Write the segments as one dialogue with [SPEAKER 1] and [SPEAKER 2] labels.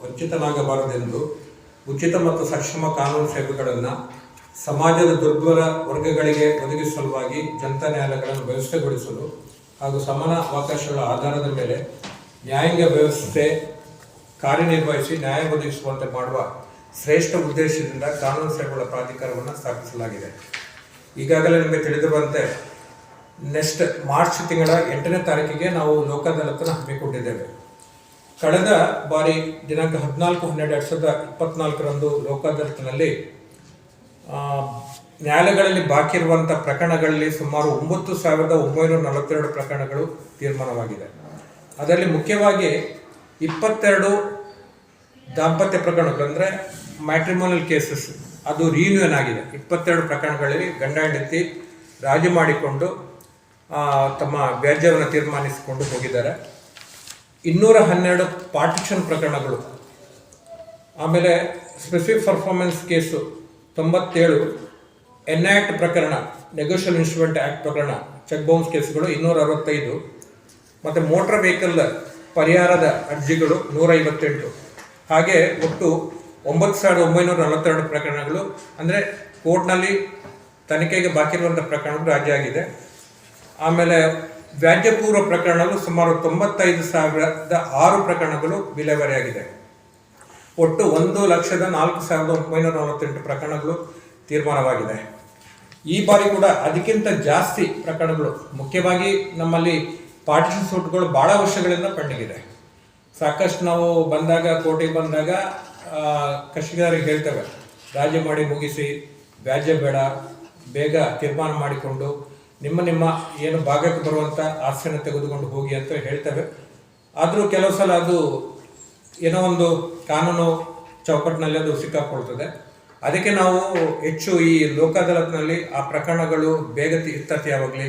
[SPEAKER 1] ವಂಚಿತನಾಗಬಾರದೆಂದು ಉಚಿತ ಮತ್ತು ಸಕ್ಷಮ ಕಾನೂನು ಸೇವೆಗಳನ್ನು ಸಮಾಜದ ದುರ್ಬಲ ವರ್ಗಗಳಿಗೆ ಒದಗಿಸುವ ಸಲುವಾಗಿ ಜನತಾ ನ್ಯಾಯಾಲಯಗಳನ್ನು ವ್ಯವಸ್ಥೆಗೊಳಿಸಲು ಹಾಗೂ ಸಮಾನ ಅವಕಾಶಗಳ ಆಧಾರದ ಮೇಲೆ ನ್ಯಾಯಾಂಗ ವ್ಯವಸ್ಥೆ ಕಾರ್ಯನಿರ್ವಹಿಸಿ ನ್ಯಾಯ ಒದಗಿಸುವಂತೆ ಮಾಡುವ ಶ್ರೇಷ್ಠ ಉದ್ದೇಶದಿಂದ ಕಾನೂನು ಸೇವೆಗಳ ಪ್ರಾಧಿಕಾರವನ್ನು ಸ್ಥಾಪಿಸಲಾಗಿದೆ. ಈಗಾಗಲೇ ನಿಮಗೆ ತಿಳಿದಿರುವಂತೆ ನೆಕ್ಸ್ಟ್ ಮಾರ್ಚ್ ತಿಂಗಳ 8ನೇ ತಾರೀಕಿಗೆ ನಾವು ಲೋಕ ಅದಾಲತನ್ನು ಹಮ್ಮಿಕೊಂಡಿದ್ದೇವೆ. ಕಳೆದ ಬಾರಿ ದಿನಾಂಕ 14/12/2024 ಲೋಕ ಅದಾಲತ್ನಲ್ಲಿ ನ್ಯಾಯಾಲಯಗಳಲ್ಲಿ ಬಾಕಿ ಇರುವಂಥ ಪ್ರಕರಣಗಳಲ್ಲಿ ಸುಮಾರು 9,942 ಪ್ರಕರಣಗಳು ತೀರ್ಮಾನವಾಗಿದೆ. ಅದರಲ್ಲಿ ಮುಖ್ಯವಾಗಿ 22 ದಾಂಪತ್ಯ ಪ್ರಕರಣಗಳು ಅಂದರೆ ಮ್ಯಾಟ್ರಿಮೋನಿಯಲ್ ಕೇಸಸ್ ಅದು ರಿಯೂನಿಯನ್ ಆಗಿದೆ. 22 ಪ್ರಕರಣಗಳಲ್ಲಿ ಗಂಡ ಹೆಂಡತಿ ರಾಜಿ ಮಾಡಿಕೊಂಡು ತಮ್ಮ ವ್ಯಾಜ್ಯವನ್ನು ತೀರ್ಮಾನಿಸಿಕೊಂಡು ಹೋಗಿದ್ದಾರೆ. 212 ಪಾರ್ಟಿಷನ್ ಪ್ರಕರಣಗಳು, ಆಮೇಲೆ ಸ್ಪೆಸಿಫಿಕ್ ಪರ್ಫಾರ್ಮೆನ್ಸ್ ಕೇಸು 97, ಎನ್ಆಕ್ಟ್ ಪ್ರಕರಣ, ನೆಗೋಷಿಯಲ್ ಇನ್ಸ್ಟ್ರೂಮೆಂಟ್ ಆ್ಯಕ್ಟ್ ಪ್ರಕರಣ, ಚೆಕ್ ಬೌನ್ಸ್ ಕೇಸುಗಳು 265, ಮತ್ತು ಮೋಟಾರ್ ವೆಹಿಕಲ್ ಪರಿಹಾರದ ಅರ್ಜಿಗಳು 158. ಹಾಗೆ ಒಟ್ಟು 9,942 ಪ್ರಕರಣಗಳು ಅಂದರೆ ಕೋರ್ಟ್ನಲ್ಲಿ ತನಿಖೆಗೆ ಬಾಕಿ ಇರುವಂಥ ಪ್ರಕರಣಗಳು ರಾಜಿ ಆಗಿದೆ. ಆಮೇಲೆ ವ್ಯಾಜ್ಯಪೂರ್ವ ಪ್ರಕರಣಗಳು ಸುಮಾರು 95,006 ಪ್ರಕರಣಗಳು ವಿಲೇವಾರಿಯಾಗಿದೆ. ಒಟ್ಟು 1,04,948 ಪ್ರಕರಣಗಳು ತೀರ್ಮಾನವಾಗಿದೆ. ಈ ಬಾರಿ ಕೂಡ ಅದಕ್ಕಿಂತ ಜಾಸ್ತಿ ಪ್ರಕರಣಗಳು, ಮುಖ್ಯವಾಗಿ ನಮ್ಮಲ್ಲಿ ಪಾರ್ಟಿಷನ್ ಸೂಟ್ಗಳು ಭಾಳ ವರ್ಷಗಳಿಂದ ಪೆಂಡಿಂಗಿದೆ. ಸಾಕಷ್ಟು ನಾವು ಬಂದಾಗ ಕೋರ್ಟಿಗೆ ಬಂದಾಗ ಕಕ್ಷಿಗಾರರಿಗೆ ಹೇಳ್ತೇವೆ, ರಾಜಿ ಮಾಡಿ ಮುಗಿಸಿ, ವ್ಯಾಜ್ಯ ಬೇಡ, ಬೇಗ ತೀರ್ಮಾನ ಮಾಡಿಕೊಂಡು ನಿಮ್ಮ ಏನು ಭಾಗಕ್ಕೆ ಬರುವಂಥ ಆಸ್ತಿಯನ್ನು ತೆಗೆದುಕೊಂಡು ಹೋಗಿ ಅಂತ ಹೇಳ್ತೇವೆ. ಆದರೂ ಕೆಲವು ಸಲ ಅದು ಏನೋ ಒಂದು ಕಾನೂನು ಚೌಕಟ್ಟಿನಲ್ಲಿ ಅದು ಸಿಕ್ಕಾಕೊಳ್ತದೆ. ಅದಕ್ಕೆ ನಾವು ಹೆಚ್ಚು ಈ ಲೋಕ ಅದಾಲತ್ನಲ್ಲಿ ಆ ಪ್ರಕರಣಗಳು ಬೇಗ ಇತ್ಯರ್ಥವಾಗಲಿ,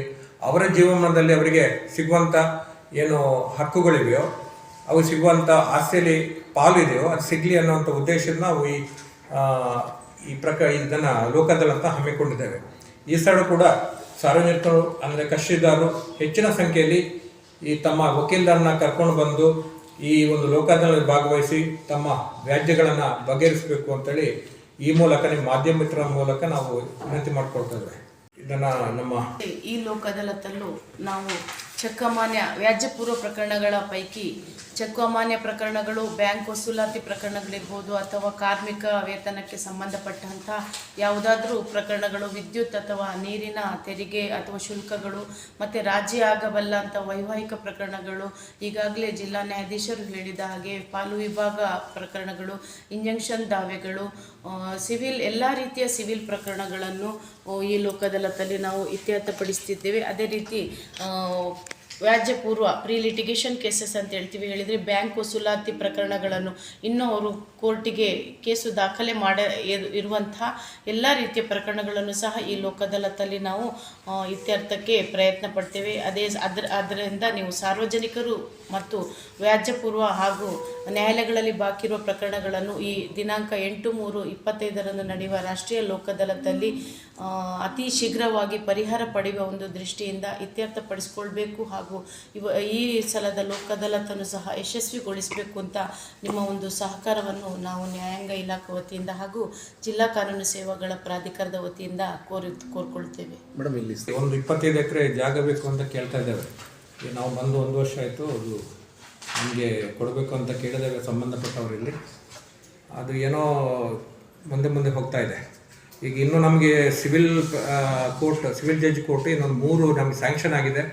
[SPEAKER 1] ಅವರ ಜೀವನದಲ್ಲಿ ಅವರಿಗೆ ಸಿಗುವಂಥ ಏನು ಹಕ್ಕುಗಳಿವೆಯೋ, ಅವು ಸಿಗುವಂಥ ಆಸ್ತಿಯಲ್ಲಿ ಪಾಲು ಇದೆಯೋ ಅದು ಸಿಗಲಿ ಅನ್ನೋವಂಥ ಉದ್ದೇಶದಿಂದ ನಾವು ಇದನ್ನು ಲೋಕ ಅದಾಲತ್ ಹಮ್ಮಿಕೊಂಡಿದ್ದೇವೆ. ಈ ಸಲ ಕೂಡ ಸಾರ್ವಜನಿಕರು ಅಂದರೆ ಕಕ್ಷಿದಾರರು ಹೆಚ್ಚಿನ ಸಂಖ್ಯೆಯಲ್ಲಿ ಈ ತಮ್ಮ ವಕೀಲರನ್ನ ಕರ್ಕೊಂಡು ಬಂದು ಈ ಒಂದು ಲೋಕ ಅದಾಲತ್ನಲ್ಲಿ ಭಾಗವಹಿಸಿ ತಮ್ಮ ವ್ಯಾಜ್ಯಗಳನ್ನು ಬಗೆಹರಿಸಬೇಕು ಅಂತೇಳಿ ಈ ಮೂಲಕ ನಿಮ್ಮ ಮಾಧ್ಯಮ ಮಿತ್ರರ ಮೂಲಕ ನಾವು ವಿನಂತಿ ಮಾಡಿಕೊಳ್ತೇವೆ. ಇದನ್ನು ನಮ್ಮ
[SPEAKER 2] ಈ ಲೋಕ ಅದಾಲತಲ್ಲೂ ನಾವು ಚಕ್ಕಮಾನ್ಯ ವ್ಯಾಜ್ಯಪೂರ್ವ ಪ್ರಕರಣಗಳ ಪೈಕಿ ಚಕ್ಕಮಾನ್ಯ ಪ್ರಕರಣಗಳು, ಬ್ಯಾಂಕ್ ವಸೂಲಾತಿ ಪ್ರಕರಣಗಳಿರ್ಬೋದು, ಅಥವಾ ಕಾರ್ಮಿಕ ವೇತನಕ್ಕೆ ಸಂಬಂಧಪಟ್ಟಂಥ ಯಾವುದಾದ್ರೂ ಪ್ರಕರಣಗಳು, ವಿದ್ಯುತ್ ಅಥವಾ ನೀರಿನ ತೆರಿಗೆ ಅಥವಾ ಶುಲ್ಕಗಳು, ಮತ್ತು ರಾಜಿ ಆಗಬಲ್ಲ ಅಂತ ವೈವಾಹಿಕ ಪ್ರಕರಣಗಳು, ಈಗಾಗಲೇ ಜಿಲ್ಲಾ ನ್ಯಾಯಾಧೀಶರು ಹೇಳಿದ ಹಾಗೆ ಪಾಲು ವಿಭಾಗ ಪ್ರಕರಣಗಳು, ಇಂಜಂಕ್ಷನ್ ದಾವೆಗಳು, ಸಿವಿಲ್ ಎಲ್ಲ ರೀತಿಯ ಸಿವಿಲ್ ಪ್ರಕರಣಗಳನ್ನು ಈ ಲೋಕ ಅದಾಲತಲ್ಲಿ ನಾವು ಇತ್ಯರ್ಥಪಡಿಸ್ತಿದ್ದೇವೆ. ಅದೇ ರೀತಿ ವ್ಯಾಜ್ಯಪೂರ್ವ ಪ್ರೀ ಲಿಟಿಗೇಷನ್ ಕೇಸಸ್ ಅಂತ ಹೇಳ್ತೀವಿ, ಹೇಳಿದರೆ ಬ್ಯಾಂಕ್ ವಸೂಲಾತಿ ಪ್ರಕರಣಗಳನ್ನು ಇನ್ನೂ ಅವರು ಕೋರ್ಟಿಗೆ ಕೇಸು ದಾಖಲೆ ಇರುವಂತಹ ಎಲ್ಲ ರೀತಿಯ ಪ್ರಕರಣಗಳನ್ನು ಸಹ ಈ ಲೋಕ ಅದಾಲತಲ್ಲಿ ನಾವು ಇತ್ಯರ್ಥಕ್ಕೆ ಪ್ರಯತ್ನ ಪಡ್ತೇವೆ. ಅದರಿಂದ ನೀವು ಸಾರ್ವಜನಿಕರು ಮತ್ತು ವ್ಯಾಜ್ಯಪೂರ್ವ ಹಾಗೂ ನ್ಯಾಯಾಲಯಗಳಲ್ಲಿ ಬಾಕಿ ಇರುವ ಪ್ರಕರಣಗಳನ್ನು ಈ ದಿನಾಂಕ 8/3/25 ನಡೆಯುವ ರಾಷ್ಟ್ರೀಯ ಲೋಕ ಅದಾಲತಲ್ಲಿ ಅತಿ ಶೀಘ್ರವಾಗಿ ಪರಿಹಾರ ಪಡೆಯುವ ಒಂದು ದೃಷ್ಟಿಯಿಂದ ಇತ್ಯರ್ಥಪಡಿಸಿಕೊಳ್ಬೇಕು ಹಾಗೂ ಈ ಸಲದ ಲೋಕ ಅದಾಲತನ್ನು ಸಹ ಯಶಸ್ವಿಗೊಳಿಸಬೇಕು ಅಂತ ನಿಮ್ಮ ಒಂದು ಸಹಕಾರವನ್ನು ನಾವು ನ್ಯಾಯಾಂಗ ಇಲಾಖೆ ವತಿಯಿಂದ ಹಾಗೂ ಜಿಲ್ಲಾ ಕಾನೂನು ಸೇವೆಗಳ ಪ್ರಾಧಿಕಾರದ ವತಿಯಿಂದ ಕೋರ್ಕೊಳ್ತೇವೆ.
[SPEAKER 1] ಮೇಡಮ್, ಇಲ್ಲಿ ಒಂದು 25 ಎಕರೆ ಜಾಗ ಬೇಕು ಅಂತ ಕೇಳ್ತಾ ಇದ್ದೇವೆ. ನಾವು ಬಂದು 1 ವರ್ಷ ಆಯಿತು, ಅದು ನಮಗೆ ಕೊಡಬೇಕು ಅಂತ ಕೇಳಿದಾಗ ಸಂಬಂಧಪಟ್ಟವರಲ್ಲಿ ಅದು ಏನೋ ಮುಂದೆ ಹೋಗ್ತಾ ಇದೆ. ಈಗ ಇನ್ನೂ ನಮಗೆ ಸಿವಿಲ್ ಜಡ್ಜ್ ಕೋರ್ಟ್ ಇನ್ನೊಂದು 3 ನಮಗೆ ಸ್ಯಾಂಕ್ಷನ್ ಆಗಿದೆ,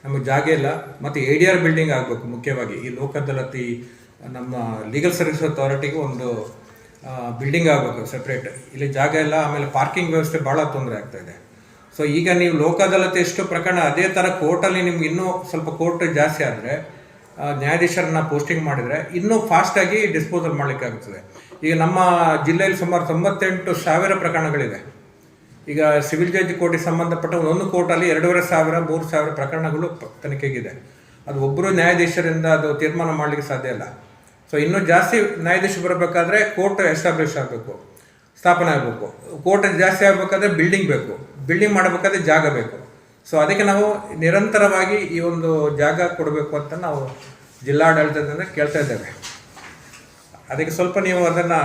[SPEAKER 1] ನಮಗೆ ಜಾಗ ಇಲ್ಲ. ಮತ್ತು ADR ಬಿಲ್ಡಿಂಗ್ ಆಗಬೇಕು. ಮುಖ್ಯವಾಗಿ ಈ ಲೋಕ ಅದಾಲತ್ ನಮ್ಮ ಲೀಗಲ್ ಸರ್ವಿಸ್ ಅಥಾರಿಟಿಗೆ ಒಂದು ಬಿಲ್ಡಿಂಗ್ ಆಗಬೇಕು ಸಪ್ರೇಟ್. ಇಲ್ಲಿ ಜಾಗ ಇಲ್ಲ. ಆಮೇಲೆ ಪಾರ್ಕಿಂಗ್ ವ್ಯವಸ್ಥೆ ಭಾಳ ತೊಂದರೆ ಆಗ್ತಾಯಿದೆ. ಸೊ ಈಗ ನೀವು ಲೋಕ ಅದಾಲತ್ ಎಷ್ಟು ಪ್ರಕರಣ, ಅದೇ ಥರ ಕೋರ್ಟಲ್ಲಿ ನಿಮ್ಗೆ ಇನ್ನೂ ಸ್ವಲ್ಪ ಕೋರ್ಟ್ ಜಾಸ್ತಿ ಆದರೆ ನ್ಯಾಯಾಧೀಶರನ್ನ ಪೋಸ್ಟಿಂಗ್ ಮಾಡಿದರೆ ಇನ್ನೂ ಫಾಸ್ಟಾಗಿ ಡಿಸ್ಪೋಸಲ್ ಮಾಡಲಿಕ್ಕಾಗ್ತದೆ. ಈಗ ನಮ್ಮ ಜಿಲ್ಲೆಯಲ್ಲಿ ಸುಮಾರು 98,000 ಪ್ರಕರಣಗಳಿದೆ. ಈಗ ಸಿವಿಲ್ ಜಡ್ಜ್ ಕೋರ್ಟಿಗೆ ಸಂಬಂಧಪಟ್ಟ ಒಂದು ಕೋರ್ಟಲ್ಲಿ 2,500 3,000 ಪ್ರಕರಣಗಳು ತನಿಖೆಗಿದೆ. ಅದು ಒಬ್ಬರು ನ್ಯಾಯಾಧೀಶರಿಂದ ಅದು ತೀರ್ಮಾನ ಮಾಡಲಿಕ್ಕೆ ಸಾಧ್ಯ ಇಲ್ಲ. ಸೊ ಇನ್ನೂ ಜಾಸ್ತಿ ನ್ಯಾಯಾಧೀಶ ಬರಬೇಕಾದ್ರೆ ಕೋರ್ಟ್ ಎಸ್ಟಾಬ್ಲಿಷ್ ಆಗಬೇಕು, ಸ್ಥಾಪನೆ ಆಗಬೇಕು. ಕೋರ್ಟ್ ಜಾಸ್ತಿ ಆಗಬೇಕಾದ್ರೆ ಬಿಲ್ಡಿಂಗ್ ಬೇಕು, ಬಿಲ್ಡಿಂಗ್ ಮಾಡಬೇಕಾದ್ರೆ ಜಾಗ ಬೇಕು. ಸೊ ಅದಕ್ಕೆ ನಾವು ನಿರಂತರವಾಗಿ ಈ ಒಂದು ಜಾಗ ಕೊಡಬೇಕು ಅಂತ ನಾವು ಜಿಲ್ಲಾಡಳಿತದಿಂದ ಕೇಳ್ತಾ ಇದ್ದೇವೆ. ಅದಕ್ಕೆ ಸ್ವಲ್ಪ ನೀವು ಅದನ್ನು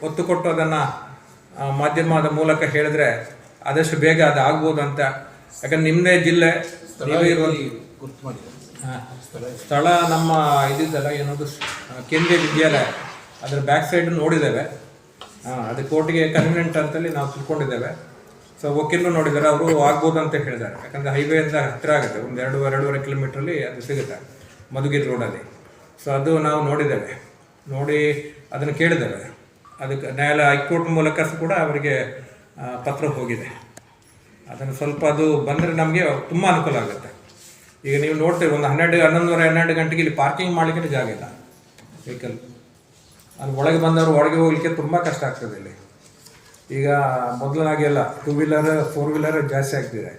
[SPEAKER 1] ಒತ್ತು ಕೊಟ್ಟು ಅದನ್ನು ಮಾಧ್ಯಮದ ಮೂಲಕ ಹೇಳಿದ್ರೆ ಆದಷ್ಟು ಬೇಗ ಅದು ಆಗ್ಬೋದು ಅಂತ. ಯಾಕಂದ್ರೆ ನಿಮ್ಮದೇ ಜಿಲ್ಲೆ, ನೀವೇ ಇರುವಂಥ ಸ್ಥಳ ನಮ್ಮ ಇದಿದ್ದಲ್ಲ ಏನದು ಕೇಂದ್ರೀಯ ವಿದ್ಯಾಲಯ, ಅದರ ಬ್ಯಾಕ್ ಸೈಡ್ ನೋಡಿದ್ದೇವೆ. ಅದು ಕೋರ್ಟ್ಗೆ ಕನ್ವೀನಿಯಂಟ್ ಅಂತೇಳಿ ನಾವು ತಿಳ್ಕೊಂಡಿದ್ದೇವೆ. ಸೊ ವಕೀಲರು ನೋಡಿದ್ದಾರೆ, ಅವರು ಆಗ್ಬೋದು ಅಂತ ಹೇಳಿದ್ದಾರೆ. ಯಾಕಂದರೆ ಹೈವೇಯಿಂದ ಹತ್ತಿರ ಆಗುತ್ತೆ, ಒಂದು 2-2.5 ಕಿಲೋಮೀಟ್ರಲ್ಲಿ ಅದು ಸಿಗುತ್ತೆ ಮಧುಗಿರಿ ರೋಡಲ್ಲಿ. ಸೊ ಅದು ನಾವು ನೋಡಿದ್ದೇವೆ, ನೋಡಿ ಅದನ್ನು ಕೇಳಿದ್ದೇವೆ. ಅದಕ್ಕೆ ನ್ಯಾಯಾಲಯ ಹೈಕೋರ್ಟ್ ಮೂಲಕ ಕೂಡ ಅವರಿಗೆ ಪತ್ರ ಹೋಗಿದೆ. ಅದನ್ನು ಸ್ವಲ್ಪ ಅದು ಬಂದರೆ ನಮಗೆ ತುಂಬ ಅನುಕೂಲ ಆಗುತ್ತೆ. ಈಗ ನೀವು ನೋಡ್ತೀವಿ, ಒಂದು 11:30-12 ಗಂಟೆಗೆ ಇಲ್ಲಿ ಪಾರ್ಕಿಂಗ್ ಮಾಡಲಿಕ್ಕೆ ಜಾಗ ಇಲ್ಲ ವೆಹಿಕಲ್. ಅಲ್ಲಿ ಒಳಗೆ ಬಂದವರು ಒಳಗೆ ಹೋಗ್ಲಿಕ್ಕೆ ತುಂಬ ಕಷ್ಟ ಆಗ್ತದೆ ಇಲ್ಲಿ. ಈಗ ಮೊದಲಾಗಿ ಎಲ್ಲ 2 ವೀಲರ್ 4 ವೀಲರ್ ಜಾಸ್ತಿ ಆಗ್ತಿದೆ.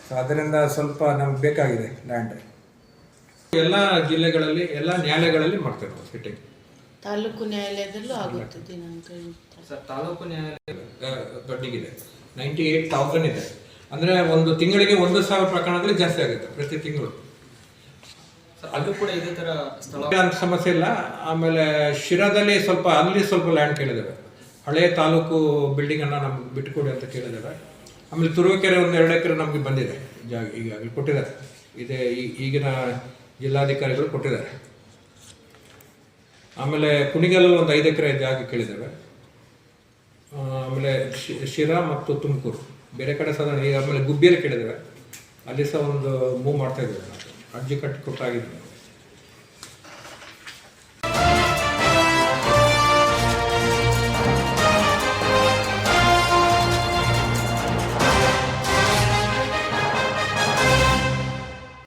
[SPEAKER 1] ಸೊ ಅದರಿಂದ ಸ್ವಲ್ಪ ನಮ್ಗೆ ಬೇಕಾಗಿದೆ ಲ್ಯಾಂಡ್. ಎಲ್ಲ ಜಿಲ್ಲೆಗಳಲ್ಲಿ ಎಲ್ಲ ನ್ಯಾಯಾಲಯಗಳಲ್ಲಿ ಮಾಡ್ತಿರ್ಬೋದು ಫಿಟ್ಟಿಂಗ್.
[SPEAKER 2] ತಾಲೂಕು ನ್ಯಾಯಾಲಯದಲ್ಲೂ ಆಗುತ್ತೆ ದಿನಾಂಕ.
[SPEAKER 1] ಸರ್ ತಾಲೂಕು ನ್ಯಾಯಾಲಯ ದೊಡ್ಡಗಿದೆ, 98,000 ಇದೆ. ಅಂದರೆ ಒಂದು ತಿಂಗಳಿಗೆ 1,000 ಪ್ರಕರಣಗಳು ಜಾಸ್ತಿ ಆಗುತ್ತೆ ಪ್ರತಿ ತಿಂಗಳು.
[SPEAKER 3] ಅದು ಕೂಡ ಇದೇ ಥರ ಸ್ಥಳ
[SPEAKER 1] ಅಂತ ಸಮಸ್ಯೆ ಇಲ್ಲ. ಆಮೇಲೆ ಶಿರಾದಲ್ಲಿ ಸ್ವಲ್ಪ ಅಲ್ಲಿ ಸ್ವಲ್ಪ ಲ್ಯಾಂಡ್ ಕೇಳಿದ್ದೇವೆ, ಹಳೆಯ ತಾಲೂಕು ಬಿಲ್ಡಿಂಗನ್ನು ನಮ್ಗೆ ಬಿಟ್ಟುಕೊಡಿ ಅಂತ ಕೇಳಿದ್ದೇವೆ. ಆಮೇಲೆ ತುರುವೇಕೆರೆ 1-2 ಎಕರೆ ನಮಗೆ ಬಂದಿದೆ ಜಾಗ, ಈಗಾಗಲೇ ಕೊಟ್ಟಿದ್ದಾರೆ. ಇದೇ ಈಗಿನ ಜಿಲ್ಲಾಧಿಕಾರಿಗಳು ಕೊಟ್ಟಿದ್ದಾರೆ. ಆಮೇಲೆ ಕುಣಿಗಲಲ್ಲಿ ಒಂದು 5 ಎಕರೆ ಜಾಗ ಕೇಳಿದ್ದೇವೆ. ಆಮೇಲೆ ಶಿರಾ ಮತ್ತು ತುಮಕೂರು ಬೇರೆ ಕಡೆ ಸಾಧಾರಣ. ಈಗ ಆಮೇಲೆ ಗುಬ್ಬಿಯಲ್ಲಿ ಕೇಳಿದ್ದೇವೆ, ಅಲ್ಲಿ ಸಹ ಒಂದು ಮೂವ್ ಮಾಡ್ತಾ ಇದ್ದೇವೆ, ನಾವು ಅರ್ಜಿ ಕಟ್ಟಿ ಕೊಟ್ಟಾಗಿದ್ದೇವೆ.